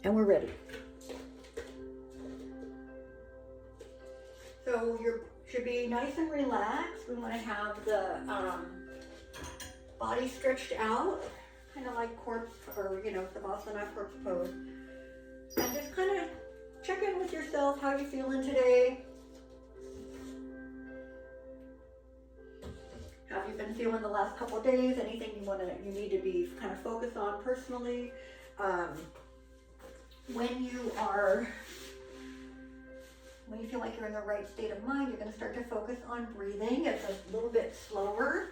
And we're ready. So you should be nice and relaxed. We want to have the body stretched out, kind of like corpse, or Savasana corpse pose. And just kind of check in with yourself. How you feeling today? How have you been feeling the last couple of days? Anything you need to be kind of focused on personally? When you feel like you're in the right state of mind, you're going to start to focus on breathing. It's a little bit slower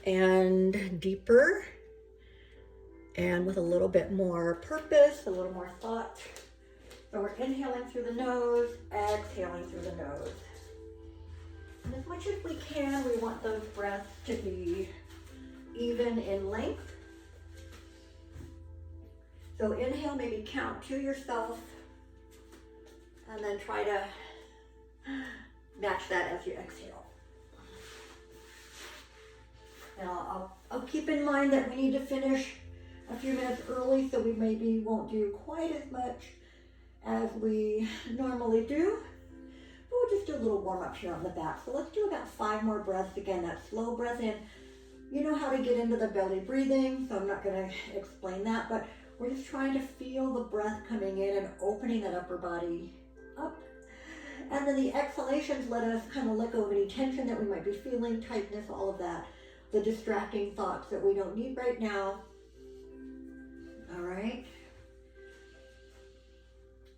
and deeper, and with a little bit more purpose, a little more thought. So we're inhaling through the nose, exhaling through the nose. And as much as we can, we want those breaths to be even in length. So inhale, maybe count to yourself, and then try to match that as you exhale. Now, I'll keep in mind that we need to finish a few minutes early, so we maybe won't do quite as much as we normally do. But we'll just do a little warm up here on the back. So let's do about 5 more breaths. Again, that slow breath in. You know how to get into the belly breathing, so I'm not going to explain that, but we're just trying to feel the breath coming in and opening that upper body up. And then the exhalations let us kind of let go of any tension that we might be feeling, tightness, all of that. The distracting thoughts that we don't need right now. All right.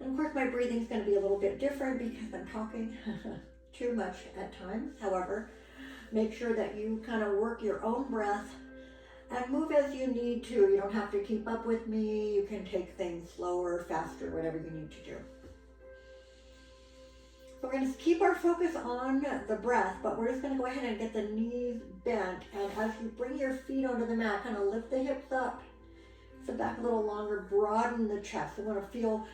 And of course my breathing is going to be a little bit different because I'm talking too much at times. However, make sure that you kind of work your own breath and move as you need to. You don't have to keep up with me. You can take things slower, faster, whatever you need to do. So we're going to keep our focus on the breath, but we're just going to go ahead and get the knees bent. And as you bring your feet onto the mat, kind of lift the hips up, sit back a little longer, broaden the chest. We want to feel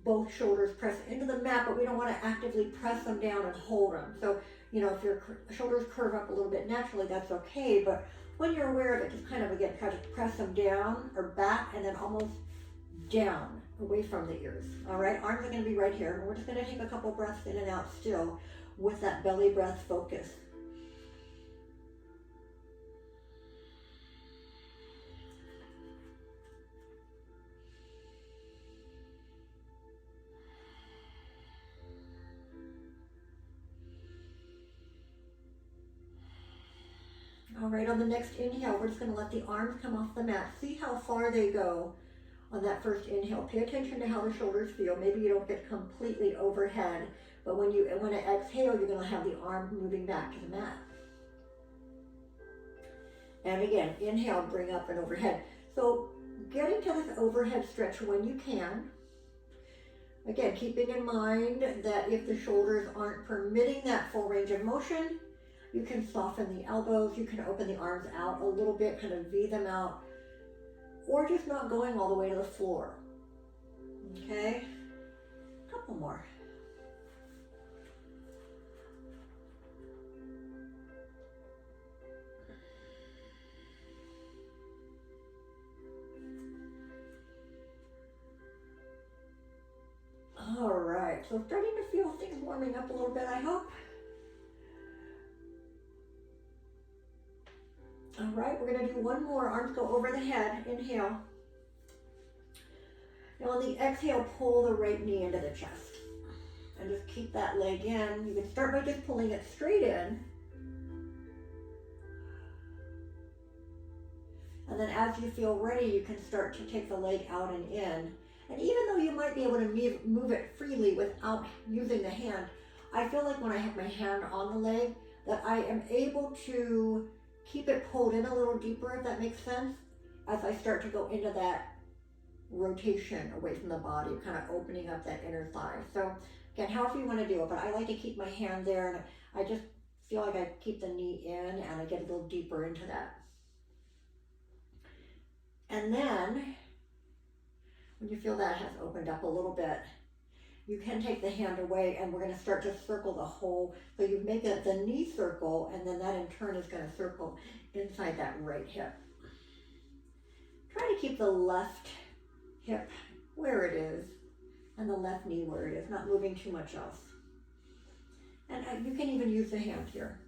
both shoulders press into the mat, but we don't want to actively press them down and hold them. So, if your shoulders curve up a little bit naturally, that's okay. But when you're aware of it, just kind of, again, try to press them down or back and then almost down, away from the ears. All right, arms are going to be right here. We're just going to take a couple breaths in and out still with that belly breath focus. All right, on the next inhale, we're just going to let the arms come off the mat. See how far they go on that first inhale. Pay attention to how the shoulders feel. Maybe you don't get completely overhead, but when you exhale, you're going to have the arm moving back to the mat. And again, inhale, bring up and overhead. So getting to this overhead stretch when you can. Again, keeping in mind that if the shoulders aren't permitting that full range of motion, you can soften the elbows, you can open the arms out a little bit, kind of V them out, or just not going all the way to the floor. Okay, a couple more. All right, so starting to feel things warming up a little bit, I hope. All right, we're going to do one more. Arms go over the head. Inhale. Now on the exhale, pull the right knee into the chest. And just keep that leg in. You can start by just pulling it straight in. And then as you feel ready, you can start to take the leg out and in. And even though you might be able to move it freely without using the hand, I feel like when I have my hand on the leg, that I am able to keep it pulled in a little deeper, if that makes sense, as I start to go into that rotation away from the body, kind of opening up that inner thigh. So again, however you want to do it, but I like to keep my hand there, and I just feel like I keep the knee in and I get a little deeper into that. And then when you feel that has opened up a little bit, you can take the hand away, and we're going to start to circle the whole. So you make the knee circle, and then that in turn is going to circle inside that right hip. Try to to keep the left hip where it is and the left knee where it is, not moving too much else. And you can even use the hand here.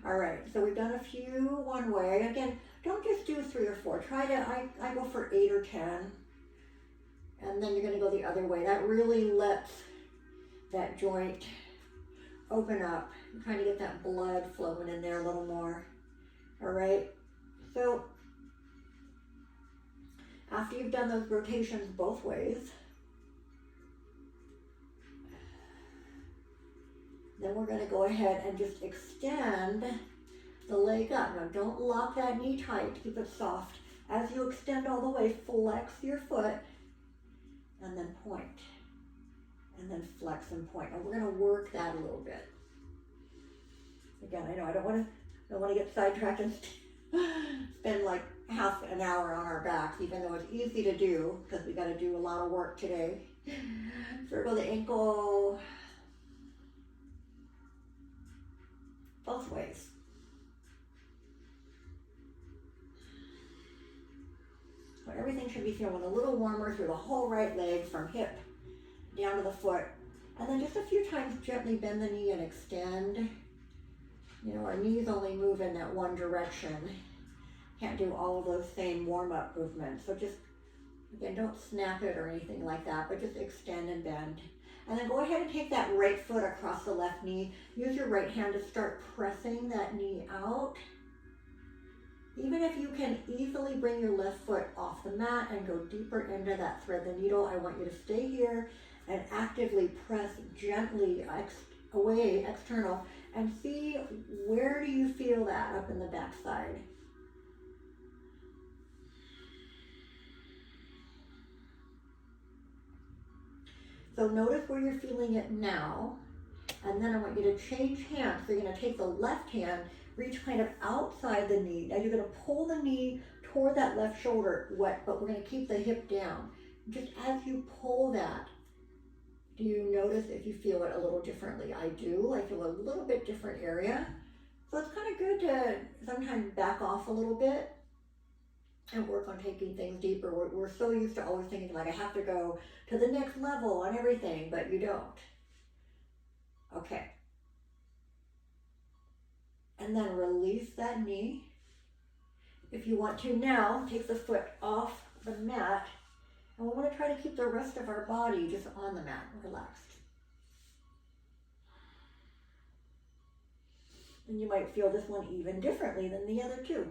All right, so we've done a few one way. Again, don't just do 3 or 4. Try to, I go for 8 or 10. And then you're gonna go the other way. That really lets that joint open up. I'm trying to get that blood flowing in there a little more. All right, so after you've done those rotations both ways, then we're going to go ahead and just extend the leg up. Now don't lock that knee tight, keep it soft. As you extend all the way, flex your foot and then point. And then flex and point. And we're going to work that a little bit. Again, I know I don't want to get sidetracked and spend like half an hour on our backs, even though it's easy to do because we got to do a lot of work today. Circle the ankle both ways. So everything should be feeling a little warmer through the whole right leg from hip down to the foot. And then just a few times gently bend the knee and extend. You know, our knees only move in that one direction. Can't do all of those same warm-up movements. So just, again, don't snap it or anything like that, but just extend and bend. And then go ahead and take that right foot across the left knee. Use your right hand to start pressing that knee out. Even if you can easily bring your left foot off the mat and go deeper into that thread the needle, I want you to stay here and actively press gently away external and see where do you feel that up in the back side. So notice where you're feeling it now, and then I want you to change hands. So you're going to take the left hand, reach kind of outside the knee. Now you're going to pull the knee toward that left shoulder, but we're going to keep the hip down. Just as you pull that, do you notice if you feel it a little differently? I do. I feel a little bit different area. So it's kind of good to sometimes back off a little bit and work on taking things deeper. We're so used to always thinking like I have to go to the next level on everything, but you don't. Okay. And then release that knee. If you want to now, take the foot off the mat, and we want to try to keep the rest of our body just on the mat, relaxed. And you might feel this one even differently than the other two.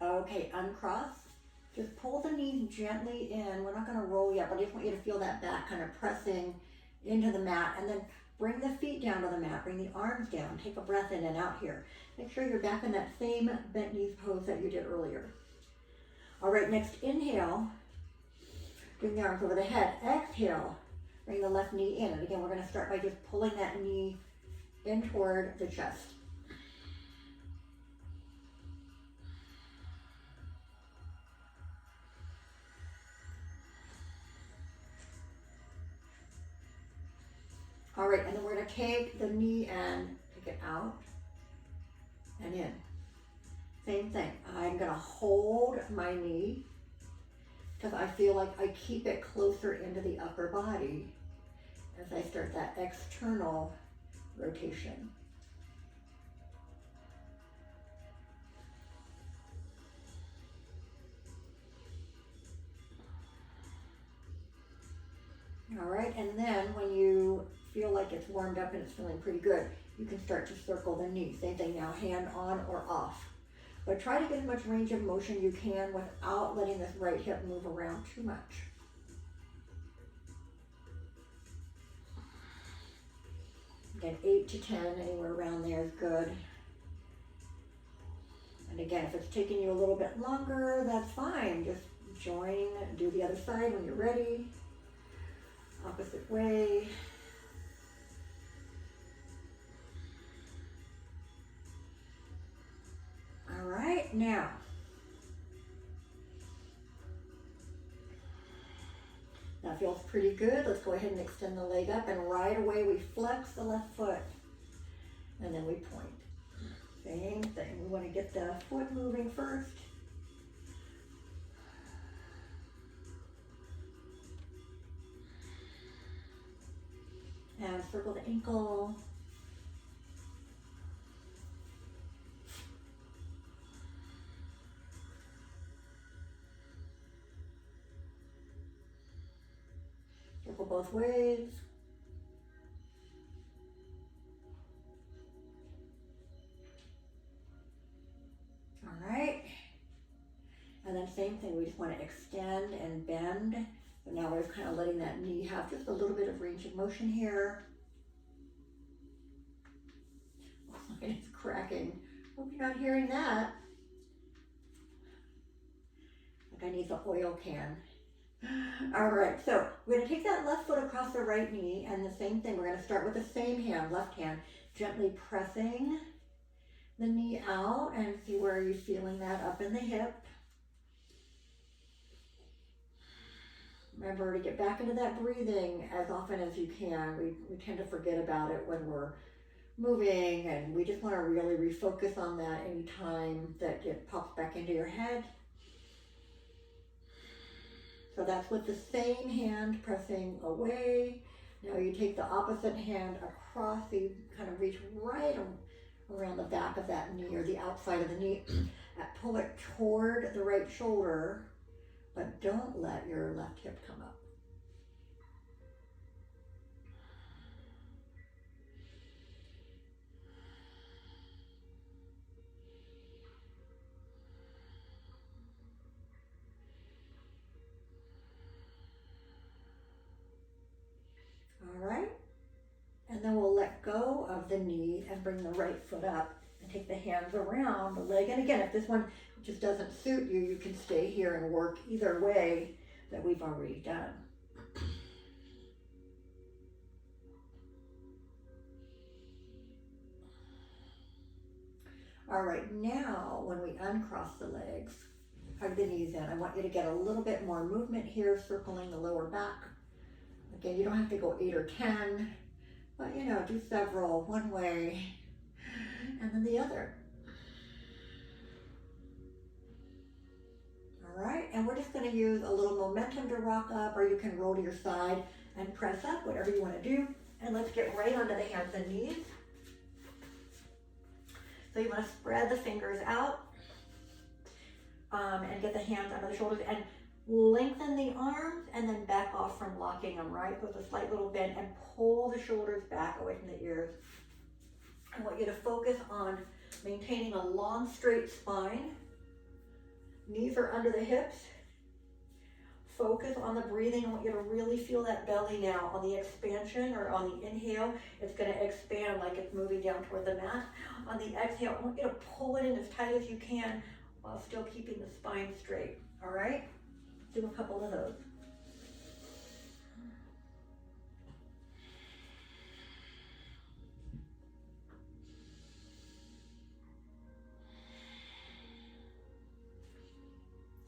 Okay, uncross. Just pull the knees gently in. We're not going to roll yet, but I just want you to feel that back kind of pressing into the mat. And then bring the feet down to the mat. Bring the arms down. Take a breath in and out here. Make sure you're back in that same bent knees pose that you did earlier. All right, next inhale. Bring the arms over the head. Exhale. Bring the left knee in. And again, we're going to start by just pulling that knee in toward the chest. All right, and then we're going to take the knee and take it out and in. Same thing. I'm going to hold my knee because I feel like I keep it closer into the upper body as I start that external rotation. All right, and then when you feel like it's warmed up and it's feeling pretty good, you can start to circle the knee. Same thing now, hand on or off. But try to get as much range of motion you can without letting this right hip move around too much. Again, 8 to 10, anywhere around there is good. And again, if it's taking you a little bit longer, that's fine. Just join, do the other side when you're ready. Opposite way. All right, now That feels pretty good. Let's go ahead and extend the leg up, and right away we flex the left foot and then we point. Same thing. We want to get the foot moving first. And circle the ankle. Circle both ways. All right. And then same thing, we just want to extend and bend. But now we're kind of letting that knee have just a little bit of range of motion here. Oh, it's cracking. Hope you're not hearing that. Like I need the oil can. All right, so we're going to take that left foot across the right knee, and the same thing, we're going to start with the same hand, left hand, gently pressing the knee out, and see where you're feeling that up in the hip. Remember to get back into that breathing as often as you can. We tend to forget about it when we're moving, and we just want to really refocus on that anytime that it pops back into your head. So that's with the same hand pressing away. Now you take the opposite hand across, so you kind of reach right around the back of that knee or the outside of the knee. Pull it toward the right shoulder, but don't let your left hip come up. All right, and then we'll let go of the knee and bring the right foot up and take the hands around the leg. And again, if this one just doesn't suit you, you can stay here and work either way that we've already done. All right, now when we uncross the legs, hug the knees in. I want you to get a little bit more movement here, circling the lower back. Again, you don't have to go 8 or 10, but you know, do several, one way and then the other. All right, and we're just going to use a little momentum to rock up, or you can roll to your side and press up, whatever you want to do. And let's get right onto the hands and knees. So you want to spread the fingers out and get the hands under the shoulders and lengthen the arms and then back off from locking them, right? With a slight little bend, and pull the shoulders back away from the ears. I want you to focus on maintaining a long, straight spine. Knees are under the hips. Focus on the breathing. I want you to really feel that belly now on the expansion, or on the inhale. It's going to expand like it's moving down toward the mat. On the exhale, I want you to pull it in as tight as you can while still keeping the spine straight. All right? Do a couple of those.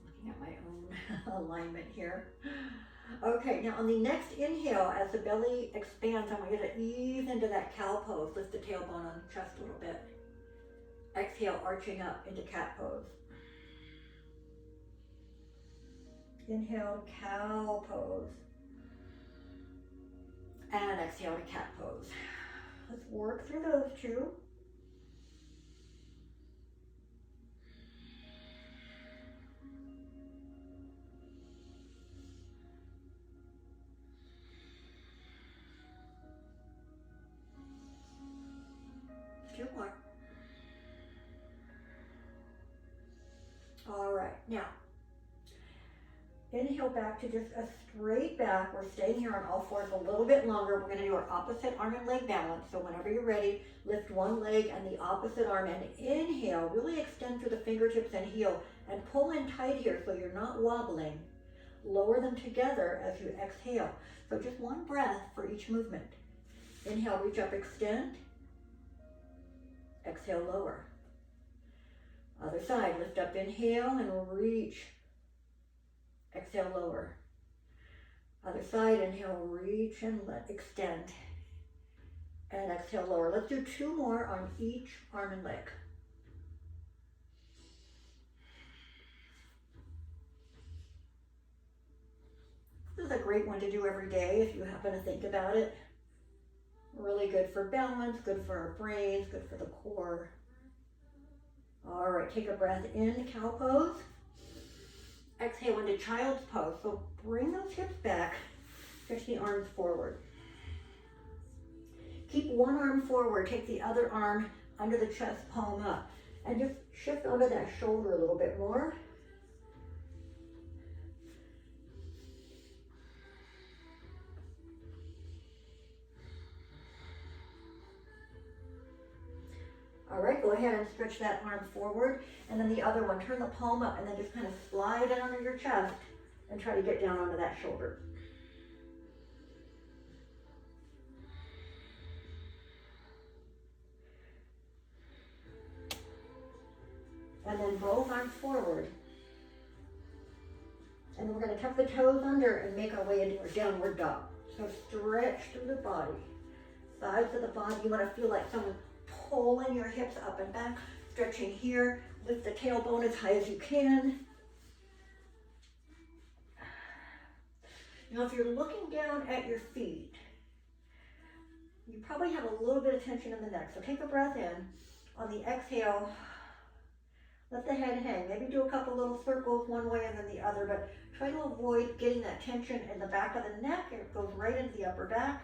Looking at my own alignment here. Okay, now on the next inhale, as the belly expands, I want you to ease into that cow pose. Lift the tailbone on the chest a little bit. Exhale, arching up into cat pose. Inhale, cow pose. And exhale to cat pose. Let's work through those two. Two more. All right, now inhale back to just a straight back. We're staying here on all fours a little bit longer. We're going to do our opposite arm and leg balance. So whenever you're ready, lift one leg and the opposite arm, and inhale, really extend through the fingertips and heel, and pull in tight here so you're not wobbling. Lower them together as you exhale. So just one breath for each movement. Inhale, reach up, extend. Exhale, lower. Other side, lift up, inhale, and reach. Exhale, lower. Other side, inhale, reach and let extend. And exhale, lower. Let's do 2 more on each arm and leg. This is a great one to do every day if you happen to think about it. Really good for balance, good for our brains, good for the core. All right, take a breath in, cow pose. Exhale into child's pose. So bring those hips back, stretch the arms forward. Keep one arm forward, take the other arm under the chest, palm up, and just shift onto that shoulder a little bit more. All right, go ahead and stretch that arm forward, and then the other one, turn the palm up, and then just kind of slide it under your chest, and try to get down onto that shoulder. And then both arms forward. And then we're going to tuck the toes under and make our way into our downward dog. So stretch through the body. Sides of the body, you want to feel like someone pulling your hips up and back. Stretching here, lift the tailbone as high as you can. Now if you're looking down at your feet, you probably have a little bit of tension in the neck. So take a breath in. On the exhale, let the head hang. Maybe do a couple little circles one way and then the other, but try to avoid getting that tension in the back of the neck. It goes right into the upper back.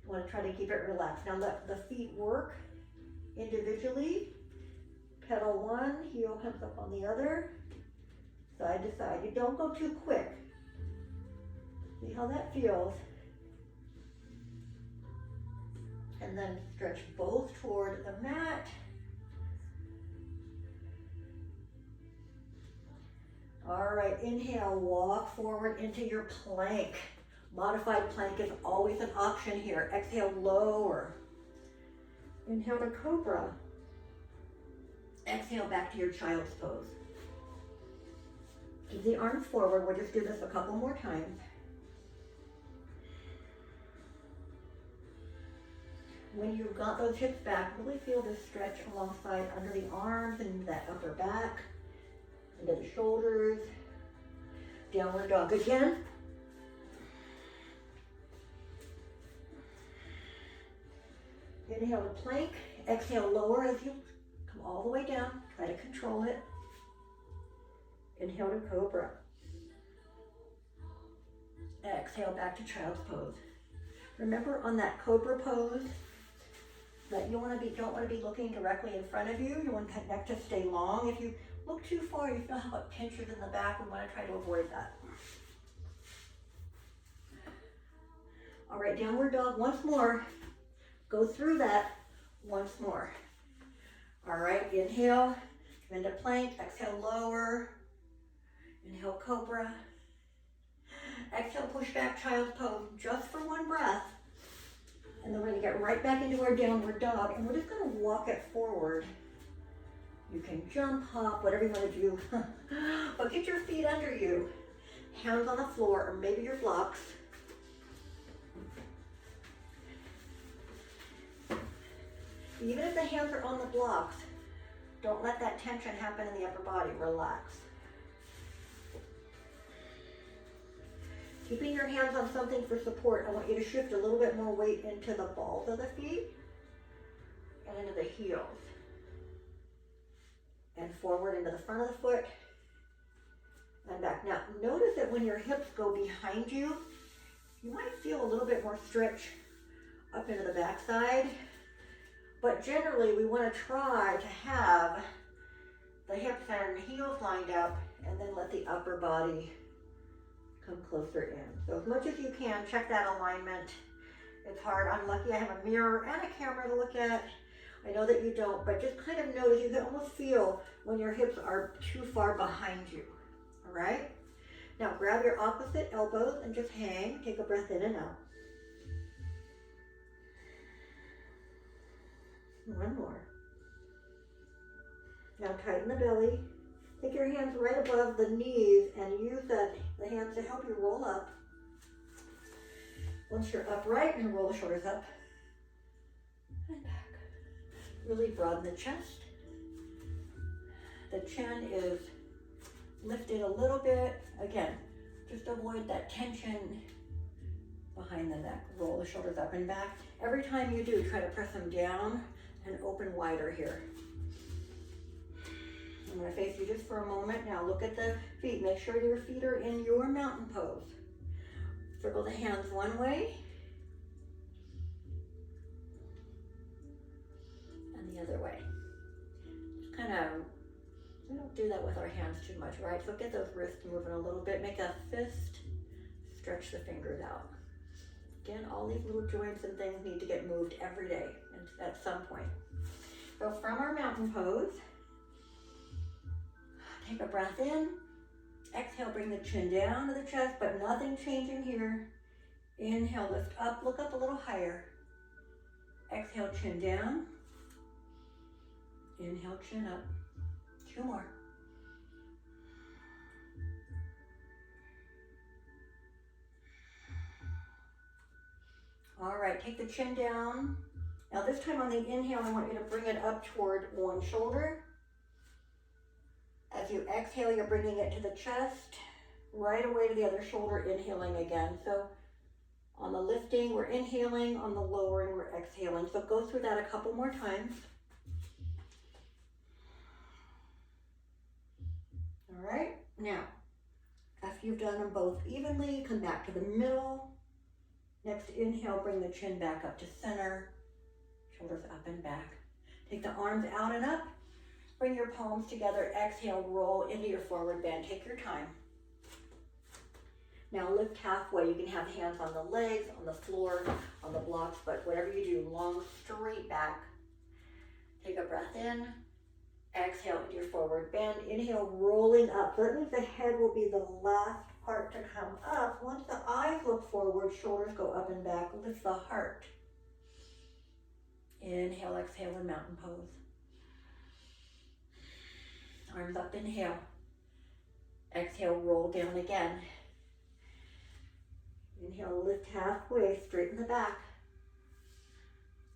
You want to try to keep it relaxed. Now let the feet work individually. Pedal one, heel comes up on the other, side to side. You don't go too quick. See how that feels. And then stretch both toward the mat. All right, inhale, walk forward into your plank. Modified plank is always an option here. Exhale, lower. Inhale to cobra. Exhale back to your child's pose. Keep the arms forward. We'll just do this a couple more times. When you've got those hips back, really feel the stretch alongside under the arms and that upper back, into the shoulders. Downward dog again. Inhale to plank. Exhale, lower as you come all the way down. Try to control it. Inhale to cobra. Exhale back to child's pose. Remember on that cobra pose that you don't want to be looking directly in front of you. You want that neck to stay long. If you look too far, you feel how it pinches in the back. We want to try to avoid that. All right, downward dog once more. Go through that once more. All right, inhale, come into plank, exhale, lower. Inhale, cobra. Exhale, push back, child's pose, just for one breath. And then we're gonna get right back into our downward dog, and we're just gonna walk it forward. You can jump, hop, whatever you wanna do. But get your feet under you, hands on the floor, or maybe your blocks. Even if the hands are on the blocks, don't let that tension happen in the upper body. Relax. Keeping your hands on something for support, I want you to shift a little bit more weight into the balls of the feet and into the heels. And forward into the front of the foot and back. Now, notice that when your hips go behind you, you might feel a little bit more stretch up into the backside. But generally, we want to try to have the hips and heels lined up and then let the upper body come closer in. So as much as you can, check that alignment. It's hard. I'm lucky I have a mirror and a camera to look at. I know that you don't, but just kind of notice, you can almost feel when your hips are too far behind you. All right? Now grab your opposite elbows and just hang. Take a breath in and out. One more. Now tighten the belly. Take your hands right above the knees and use the hands to help you roll up. Once you're upright, you're gonna roll the shoulders up and back. Really broaden the chest. The chin is lifted a little bit. Again, just avoid that tension behind the neck. Roll the shoulders up and back. Every time you do, try to press them down and open wider here. I'm going to face you just for a moment. Now look at the feet. Make sure your feet are in your mountain pose. Circle the hands one way and the other way. Just kind of, we don't do that with our hands too much, right? So get those wrists moving a little bit. Make a fist. Stretch the fingers out. Again, all these little joints and things need to get moved every day and at some point. So from our mountain pose, take a breath in. Exhale, bring the chin down to the chest, but nothing changing here. Inhale, lift up, look up a little higher. Exhale, chin down. Inhale, chin up. 2 more. All right, take the chin down. Now this time on the inhale, I want you to bring it up toward one shoulder. As you exhale, you're bringing it to the chest, right away to the other shoulder, inhaling again. So on the lifting, we're inhaling. On the lowering, we're exhaling. So go through that a couple more times. All right, now, after you've done them both evenly, come back to the middle. Next inhale, bring the chin back up to center, shoulders up and back. Take the arms out and up. Bring your palms together. Exhale, roll into your forward bend. Take your time. Now lift halfway. You can have hands on the legs, on the floor, on the blocks, but whatever you do, long, straight back. Take a breath in. Exhale into your forward bend. Inhale, rolling up. So that means the head will be the last part to come up. Once the eyes look forward, shoulders go up and back. Lift the heart. Inhale, exhale in mountain pose. Arms up, inhale. Exhale, roll down again. Inhale, lift halfway, straighten the back.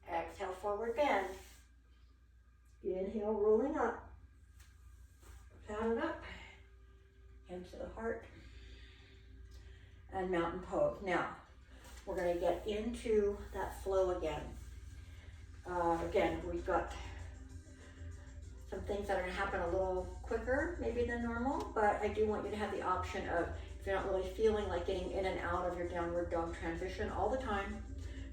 Exhale, forward bend. Inhale, rolling up. Pat it up. Hands to the heart. And mountain pose. Now, we're going to get into that flow again. Again, we've got some things that are going to happen a little quicker maybe than normal, but I do want you to have the option of, if you're not really feeling like getting in and out of your downward dog transition all the time,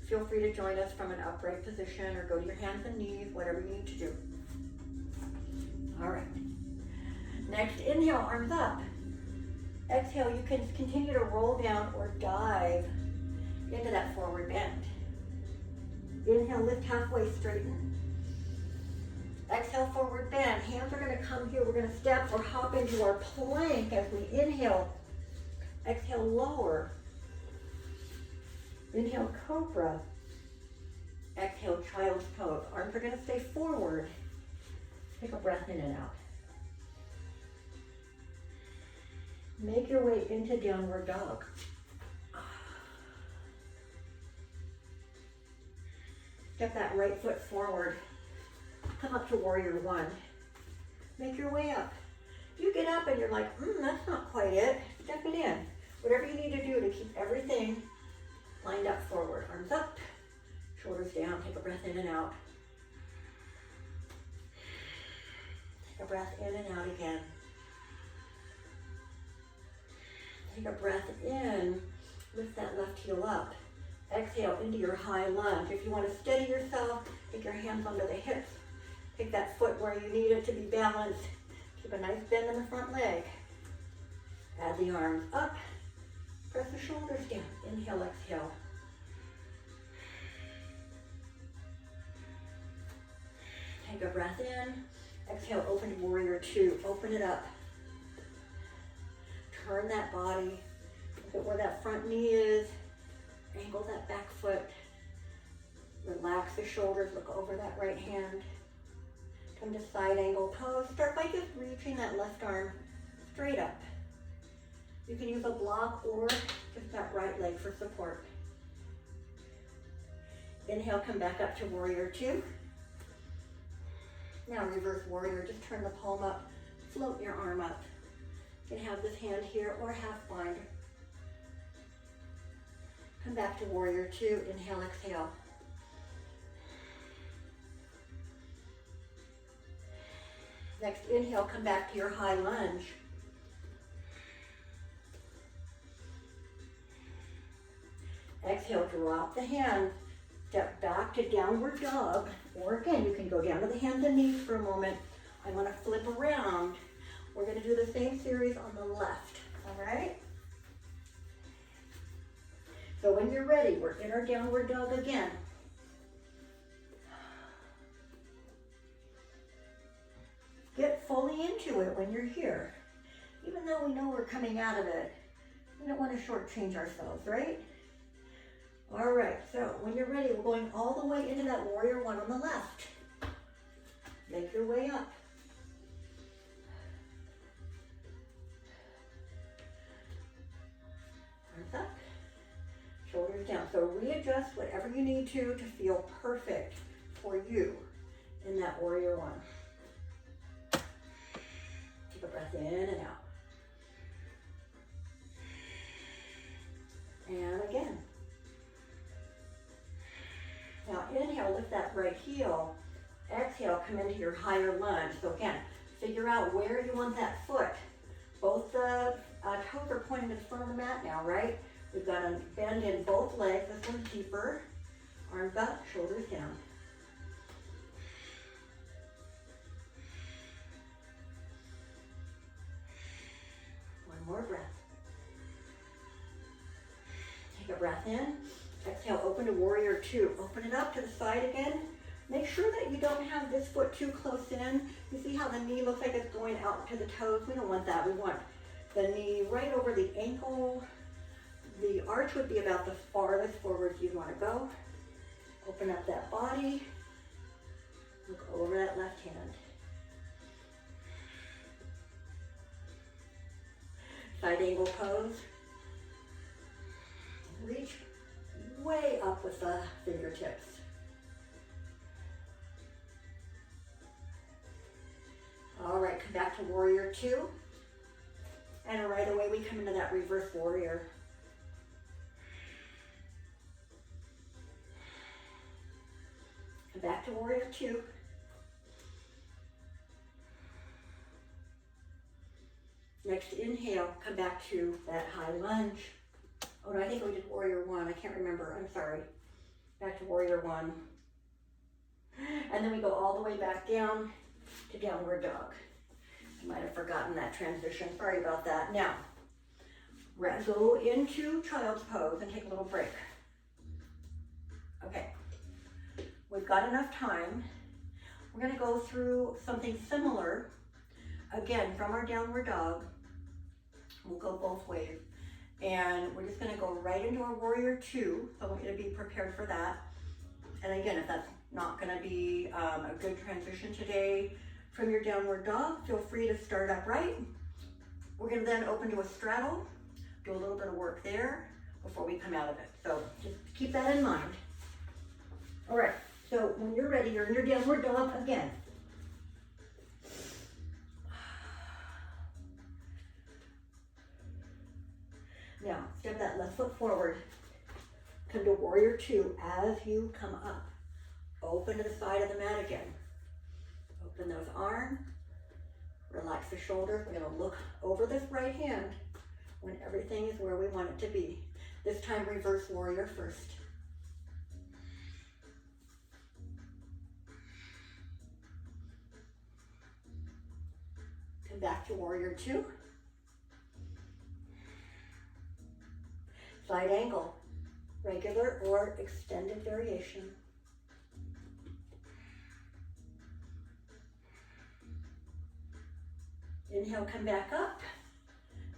feel free to join us from an upright position or go to your hands and knees, whatever you need to do. All right. Next, inhale, arms up. Exhale, you can continue to roll down or dive into that forward bend. Inhale, lift halfway, straighten. Exhale, forward bend. Hands are going to come here. We're going to step or hop into our plank as we inhale. Exhale, lower. Inhale, cobra. Exhale, child's pose. Arms are going to stay forward. Take a breath in and out. Make your way into downward dog. Step that right foot forward. Come up to warrior one. Make your way up. If you get up and you're like, that's not quite it, step it in. Whatever you need to do to keep everything lined up forward. Arms up, shoulders down. Take a breath in and out. Take a breath in and out again. Take a breath in, lift that left heel up. Exhale into your high lunge. If you want to steady yourself, take your hands under the hips. Take that foot where you need it to be balanced. Keep a nice bend in the front leg. Add the arms up. Press the shoulders down. Inhale, exhale. Take a breath in. Exhale, open to warrior two. Open it up. Turn that body. Look at where that front knee is. Angle that back foot. Relax the shoulders. Look over that right hand. Come to side angle pose. Start by just reaching that left arm straight up. You can use a block or just that right leg for support. Inhale, come back up to warrior two. Now reverse warrior, just turn the palm up, float your arm up. You can have this hand here or half bind. Come back to warrior two, inhale, exhale. Next inhale, come back to your high lunge. Exhale, drop the hands, step back to downward dog, or again, you can go down to the hands and knees for a moment. I want to flip around. We're going to do the same series on the left, all right? So when you're ready, we're in our downward dog again. Get fully into it when you're here. Even though we know we're coming out of it, we don't want to shortchange ourselves, right? All right, so when you're ready, we're going all the way into that warrior one on the left. Make your way up. Arms up, shoulders down. So readjust whatever you need to feel perfect for you in that warrior one. Take a breath in and out. And again. Now inhale, lift that right heel. Exhale, come into your higher lunge. So again, figure out where you want that foot. Both the toes are pointing to the front of the mat now, right? We've got to bend in both legs. This one's deeper. Arms up, shoulders down. One more breath. Take a breath in. Exhale, open to warrior two. Open it up to the side again. Make sure that you don't have this foot too close in. You see how the knee looks like it's going out to the toes? We don't want that. We want the knee right over the ankle. The arch would be about the farthest forward you'd want to go. Open up that body. Look over that left hand. Side angle pose. Reach way up with the fingertips. All right, come back to warrior two. And right away we come into that reverse warrior. Come back to warrior two. Next inhale, come back to that high lunge. Oh no, I think we did warrior one. I can't remember. I'm sorry. Back to warrior one. And then we go all the way back down to downward dog. I might have forgotten that transition. Sorry about that. Now, go into child's pose and take a little break. Okay. We've got enough time. We're going to go through something similar. Again, from our downward dog. We'll go both ways. And we're just going to go right into our warrior two. So I want you to be prepared for that. And again, if that's not going to be a good transition today from your downward dog, feel free to start upright. We're going to then open to a straddle, do a little bit of work there before we come out of it. So just keep that in mind. All right, so when you're ready, you're in your downward dog again. Now, step that left foot forward. Come to warrior two as you come up. Open to the side of the mat again. Open those arms. Relax the shoulders. We're going to look over this right hand when everything is where we want it to be. This time, reverse warrior first. Come back to warrior two. Side angle, regular or extended variation. Inhale, come back up.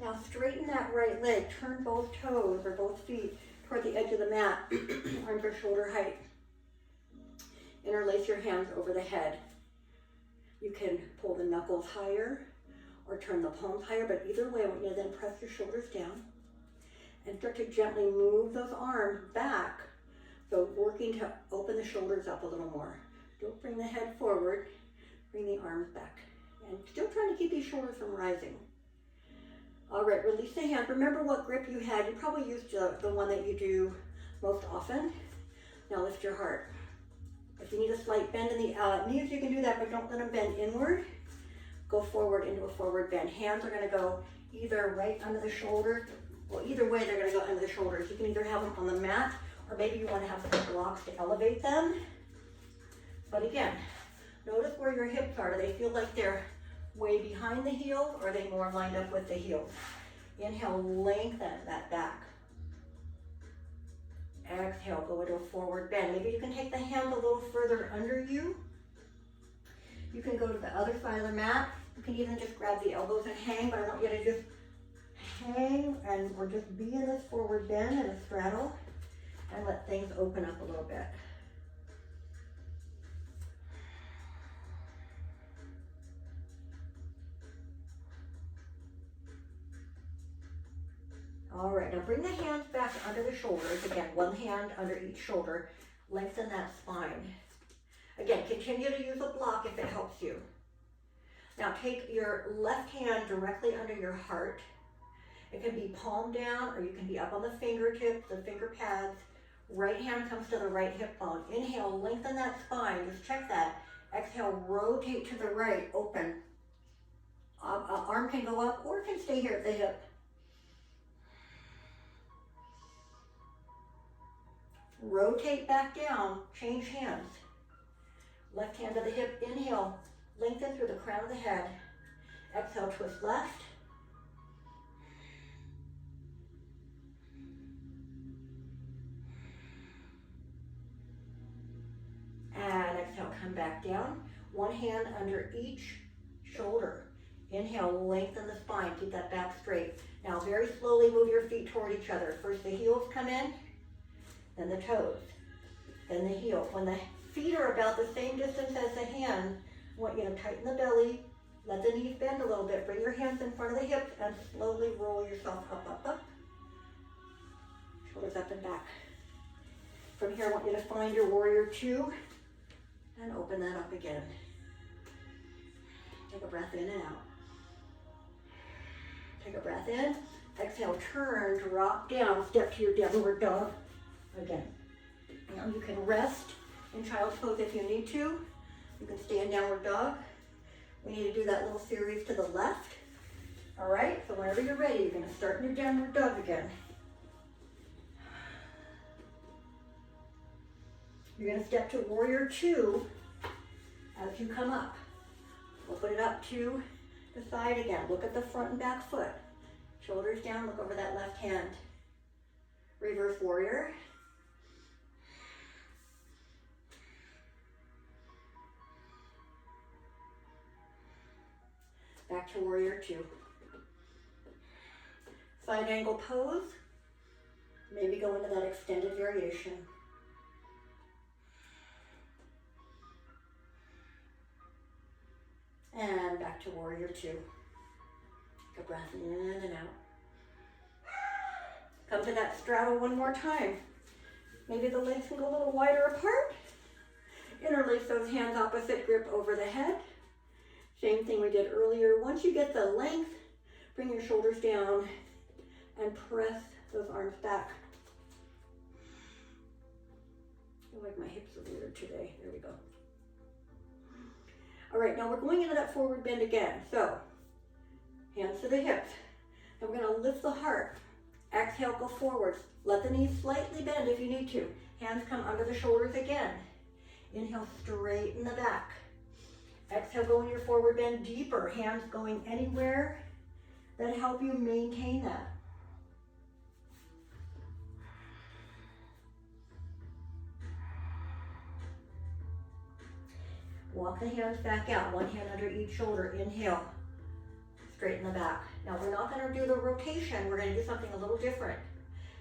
Now straighten that right leg. Turn both toes or both feet toward the edge of the mat. Arms are shoulder height. Interlace your hands over the head. You can pull the knuckles higher or turn the palms higher, but either way, I want you to then press your shoulders down and start to gently move those arms back So working to open the shoulders up a little more. Don't bring the head forward, bring the arms back. And still trying to keep these shoulders from rising. All right, release the hand. Remember what grip you had. You probably used the one that you do most often. Now lift your heart. If you need a slight bend in the knees, you can do that, but don't let them bend inward. Go forward into a forward bend. Hands are gonna go either right under the shoulder, well, either way they're gonna go under the shoulders. You can either have them on the mat, or maybe you wanna have some blocks to elevate them. But again, notice where your hips are. Do they feel like they're way behind the heel, or are they more lined up with the heels? Inhale, lengthen that back. Exhale, go into a forward bend. Maybe you can take the hands a little further under you. You can go to the other side of the mat. You can even just grab the elbows and hang, but I want you to just hang or just be in this forward bend and a straddle and let things open up a little bit. All right, now bring the hands back under the shoulders. Again, one hand under each shoulder. Lengthen that spine. Again, continue to use a block if it helps you. Now take your left hand directly under your heart. It can be palm down, or you can be up on the fingertips, the finger pads. Right hand comes to the right hip bone. Inhale, lengthen that spine. Just check that. Exhale, rotate to the right, open. Arm can go up or it can stay here at the hip. Rotate back down, change hands. Left hand to the hip, inhale, lengthen through the crown of the head. Exhale, twist left. And exhale, come back down. One hand under each shoulder. Inhale, lengthen the spine, keep that back straight. Now very slowly move your feet toward each other. First the heels come in, then the toes, then the heels. When the feet are about the same distance as the hands, I want you to tighten the belly, let the knees bend a little bit, bring your hands in front of the hips, and slowly roll yourself up, up, up. Shoulders up and back. From here, I want you to find your warrior two, and open that up again. Take a breath in and out. Take a breath in, exhale, turn, drop down, step to your downward dog. Again. Now you can rest in child's pose if you need to. You can stay in downward dog. We need to do that little series to the left. All right, so whenever you're ready, you're going to start in your downward dog again. You're going to step to warrior two as you come up. Open it up to the side again. Look at the front and back foot. Shoulders down, look over that left hand. Reverse warrior. Back to warrior two. Side angle pose. Maybe go into that extended variation. And back to warrior two. Take a breath in and out. Come to that straddle one more time. Maybe the legs can go a little wider apart. Interlace those hands opposite, grip over the head. Same thing we did earlier. Once you get the length, bring your shoulders down and press those arms back. I feel like my hips are weird today. There we go. All right, now we're going into that forward bend again. So, hands to the hips. And we're gonna lift the heart. Exhale, go forwards. Let the knees slightly bend if you need to. Hands come under the shoulders again. Inhale, straighten the back. Exhale, go in your forward bend deeper. Hands going anywhere that help you maintain that. Walk the hands back out, one hand under each shoulder. Inhale, straighten the back. Now we're not going to do the rotation, we're going to do something a little different.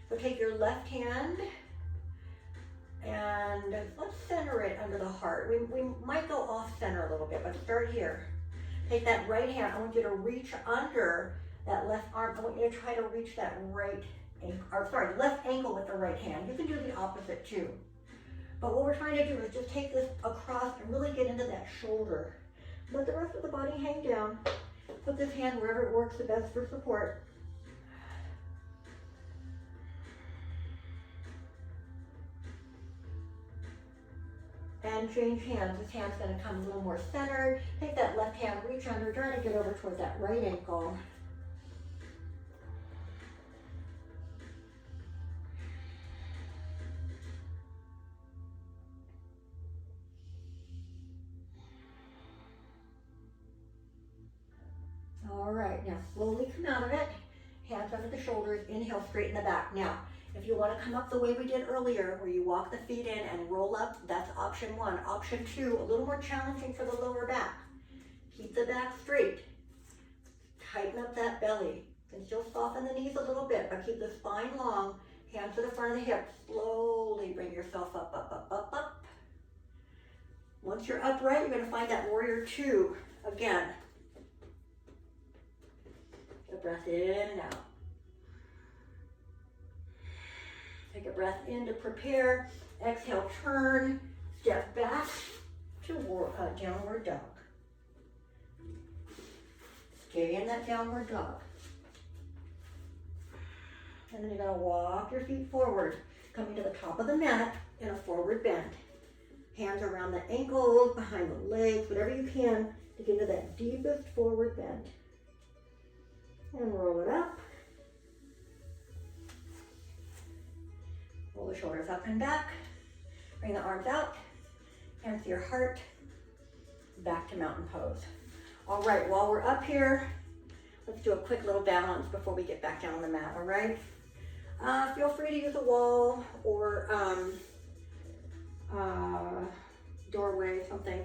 So take your left hand and let's center it under the heart. We might go off center a little bit, but start here. Take that right hand, I want you to reach under that left arm. I want you to try to reach that left ankle with the right hand. You can do the opposite too. But what we're trying to do is just take this across and really get into that shoulder. Let the rest of the body hang down. Put this hand wherever it works the best for support. And change hands. This hand's going to come a little more centered. Take that left hand, reach under, try to get over toward that right ankle. All right, now slowly come out of it. Hands under the shoulders, inhale, straighten the back. Now, if you want to come up the way we did earlier, where you walk the feet in and roll up, that's option one. Option two, a little more challenging for the lower back. Keep the back straight. Tighten up that belly. You can still soften the knees a little bit, but keep the spine long. Hands to the front of the hips. Slowly bring yourself up, up, up, up, up. Once you're upright, you're going to find that warrior two again. Take a breath in and out. Take a breath in to prepare. Exhale, turn, step back to downward dog. Stay in that downward dog. And then you're going to walk your feet forward, coming to the top of the mat in a forward bend. Hands around the ankles, behind the legs, whatever you can to get into that deepest forward bend. And roll it up. Roll the shoulders up and back. Bring the arms out. Hands to your heart. Back to mountain pose. All right, while we're up here, let's do a quick little balance before we get back down on the mat, all right? Feel free to use a wall or doorway, something.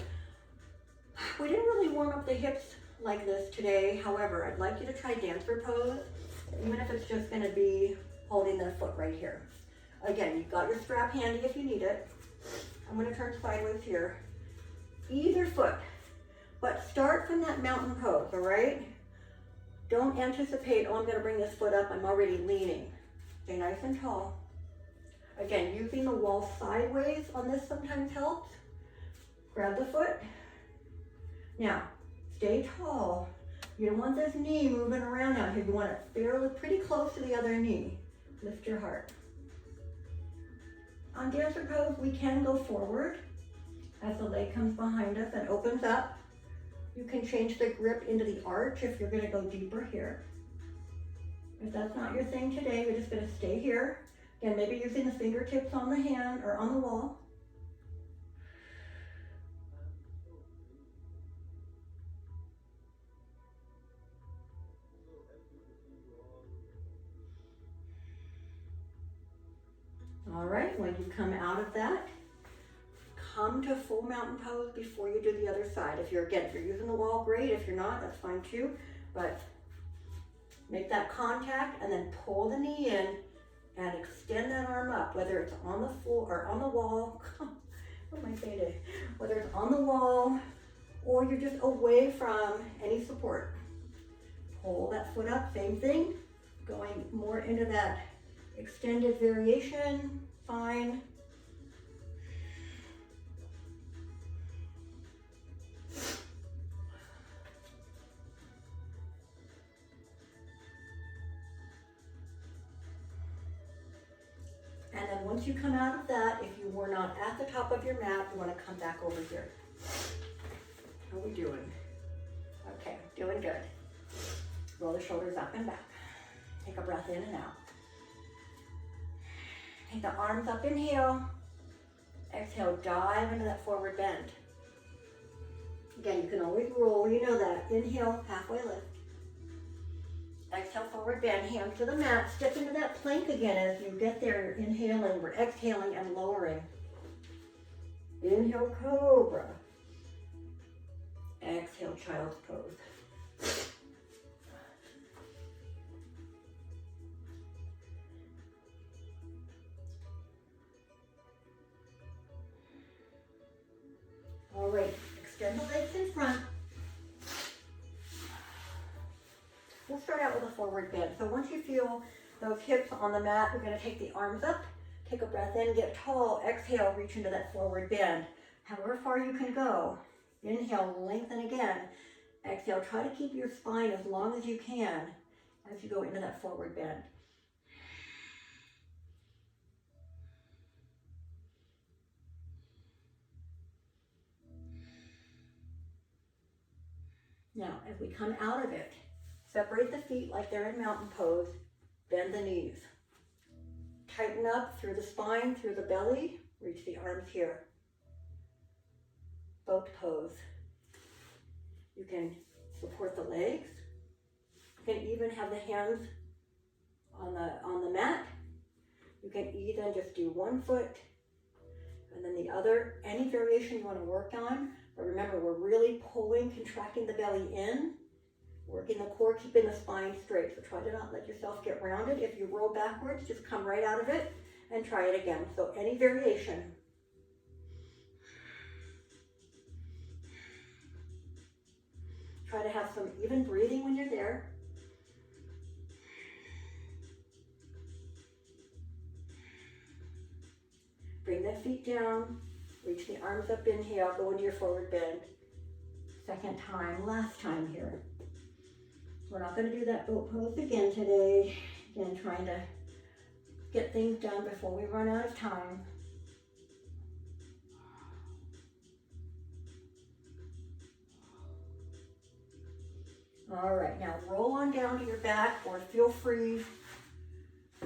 We didn't really warm up the hips like this today. However, I'd like you to try dancer pose, even if it's just gonna be holding the foot right here. Again, you've got your strap handy if you need it. I'm gonna turn sideways here. Either foot, but start from that mountain pose, all right? Don't anticipate, oh, I'm gonna bring this foot up, I'm already leaning. Stay nice and tall. Again, using the wall sideways on this sometimes helps. Grab the foot. Now, stay tall. You don't want this knee moving around out here. You want it fairly pretty close to the other knee. Lift your heart. On dancer pose, we can go forward as the leg comes behind us and opens up. You can change the grip into the arch if you're gonna go deeper here. If that's not your thing today, we're just gonna stay here. Again, maybe using the fingertips on the hand or on the wall. All right, when you come out of that, come to full mountain pose before you do the other side. If you're using the wall, great. If you're not, that's fine too. But make that contact and then pull the knee in and extend that arm up, whether it's on the floor or on the wall. What am I saying today? Whether it's on the wall or you're just away from any support. Pull that foot up, same thing. Going more into that extended variation, fine. And then once you come out of that, if you were not at the top of your mat, you want to come back over here. How are we doing? Okay, doing good. Roll the shoulders up and back. Take a breath in and out. Take the arms up, inhale. Exhale, dive into that forward bend. Again, you can always roll, you know that. Inhale, halfway lift. Exhale, forward bend, hands to the mat. Step into that plank again as you get there. Inhaling, we're exhaling and lowering. Inhale, cobra. Exhale, child's pose. All right, extend the legs in front. We'll start out with a forward bend. So once you feel those hips on the mat, we're going to take the arms up, Take a breath in, get tall. Exhale, reach into that forward bend. However far you can go. Inhale, lengthen again. Exhale, try to keep your spine as long as you can as you go into that forward bend. Now, as we come out of it, separate the feet like they're in mountain pose. Bend the knees. Tighten up through the spine, through the belly. Reach the arms here. Boat pose. You can support the legs. You can even have the hands on the mat. You can even just do one foot and then the other. Any variation you want to work on. But remember, we're really pulling, contracting the belly in. Working the core, keeping the spine straight. So try to not let yourself get rounded. If you roll backwards, just come right out of it and try it again. So any variation. Try to have some even breathing when you're there. Bring the feet down. Reach the arms up, inhale, go into your forward bend. Second time, last time here. We're not going to do that boat pose again today. Again, trying to get things done before we run out of time. All right, now roll on down to your back, or feel free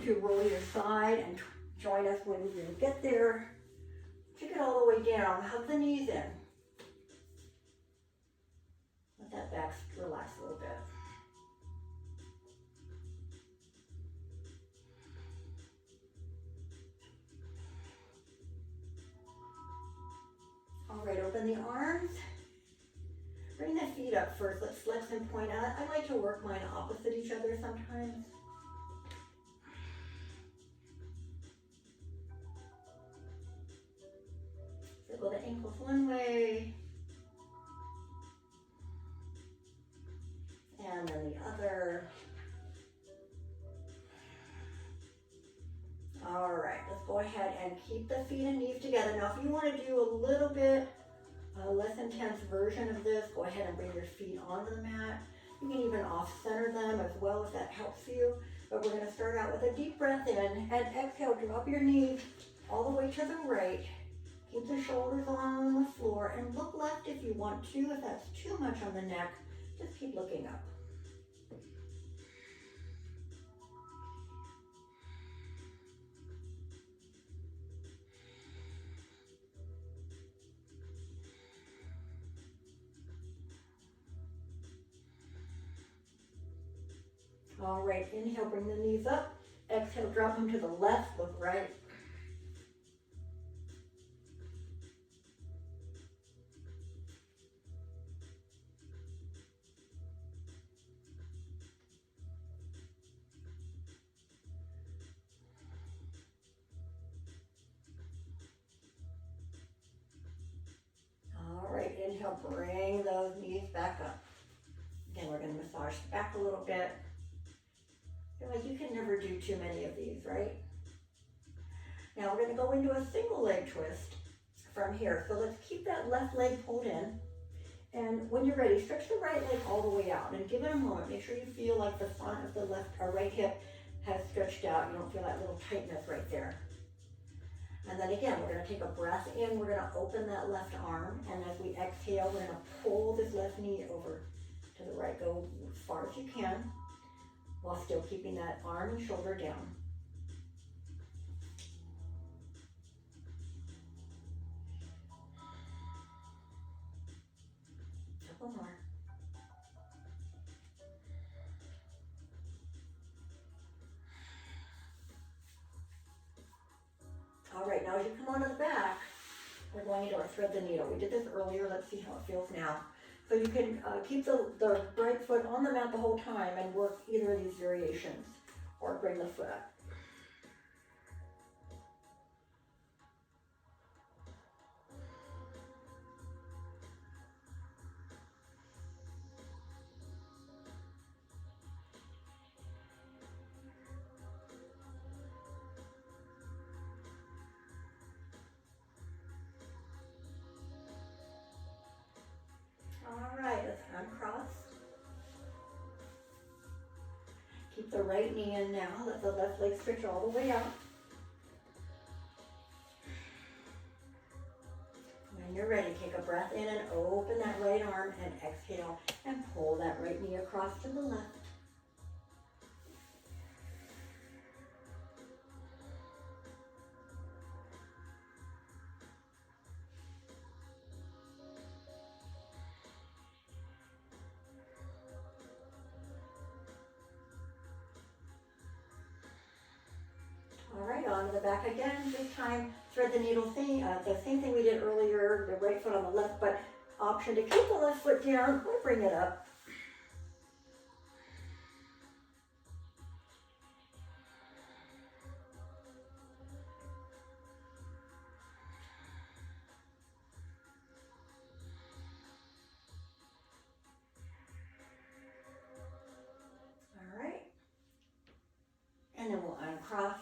to roll your side and join us when you get there. Take it all the way down, hug the knees in. Let that back relax a little bit. All right, open the arms. Bring the feet up first. Let's flex and point out. I like to work mine opposite each other sometimes. Circle the ankles one way. And then the other. All right, let's go ahead and keep the feet and knees together. Now, if you want to do a little bit less intense version of this, go ahead and bring your feet onto the mat. You can even off-center them as well if that helps you. But we're going to start out with a deep breath in and exhale, drop your knees all the way to the right. Keep the shoulders on the floor and look left if you want to. If that's too much on the neck, just keep looking up. All right, inhale, bring the knees up. Exhale, drop them to the left, look right. All right, inhale, bring those knees back up. Again, we're going to massage back a little bit. Feel like you can never do too many of these, right? Now we're going to go into a single leg twist from here. So let's keep that left leg pulled in. And when you're ready, stretch the right leg all the way out and give it a moment. Make sure you feel like the front of the left or right hip has stretched out. You don't feel that little tightness right there. And then again, we're going to take a breath in. We're going to open that left arm. And as we exhale, we're going to pull this left knee over to the right. Go as far as you can while still keeping that arm and shoulder down. Couple more. All right, now as you come onto the back, we're going into our thread the needle. We did this earlier. Let's see how it feels now. So you can keep the right foot on the mat the whole time and work either of these variations, or bring the foot up. Keep the right knee in now. Let the left leg stretch all the way out. When you're ready, take a breath in and open that right arm and exhale and pull that right knee across to the left. All right, on to the back again. This time, thread the needle thing, the same thing we did earlier, the right foot on the left, but option to keep the left foot down or bring it up. All right. And then we'll uncross.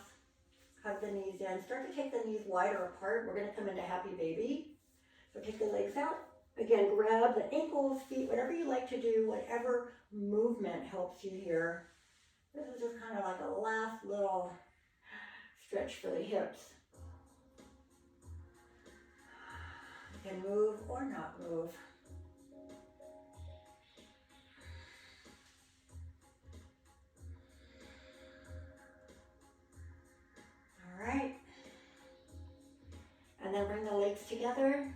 Hug the knees in. Start to take the knees wider apart. We're going to come into happy baby. So take the legs out. Again, grab the ankles, feet, whatever you like to do, whatever movement helps you here. This is just kind of like a last little stretch for the hips. You can move or not move. All right. And then bring the legs together.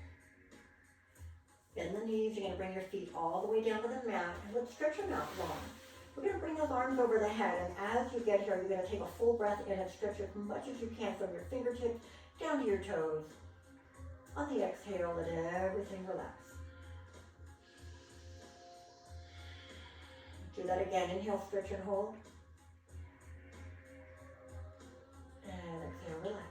Bend the knees. You're going to bring your feet all the way down to the mat. And let's stretch them out long. We're going to bring those arms over the head. And as you get here, you're going to take a full breath in and stretch as much as you can from your fingertips down to your toes. On the exhale, let everything relax. Do that again. Inhale, stretch and hold. And exhale, relax.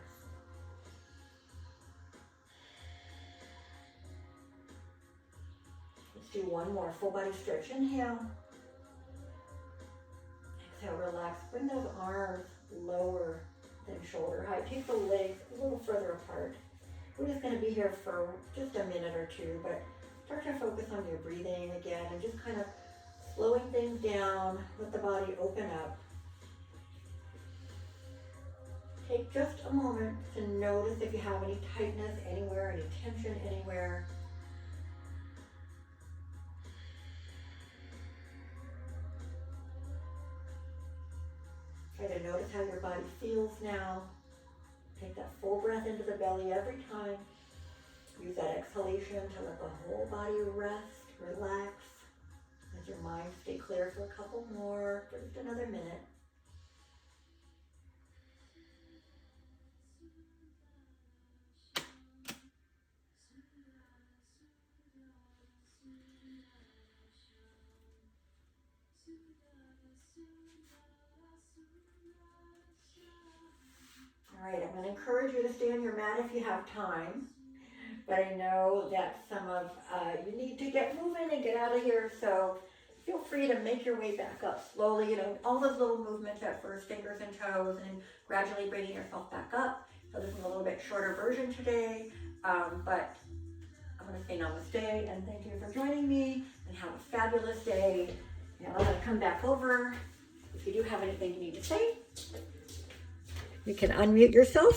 Do one more full body stretch. Inhale. Exhale, relax. Bring those arms lower than shoulder height. Take the legs a little further apart. We're just going to be here for just a minute or two, but start to focus on your breathing again and just kind of slowing things down. Let the body open up. Take just a moment to notice if you have any tightness anywhere, any tension anywhere. Try to notice how your body feels now. Take that full breath into the belly every time. Use that exhalation to let the whole body rest, relax. Let your mind stay clear for a couple more, for just another minute. All right, I'm going to encourage you to stay on your mat if you have time, but I know that some of you need to get moving and get out of here, so feel free to make your way back up slowly. You know, all those little movements at first, fingers and toes, and gradually bringing yourself back up. So this is a little bit shorter version today, but I'm going to say namaste and thank you for joining me, and have a fabulous day. And I'm going to come back over. If you do have anything you need to say, you can unmute yourself.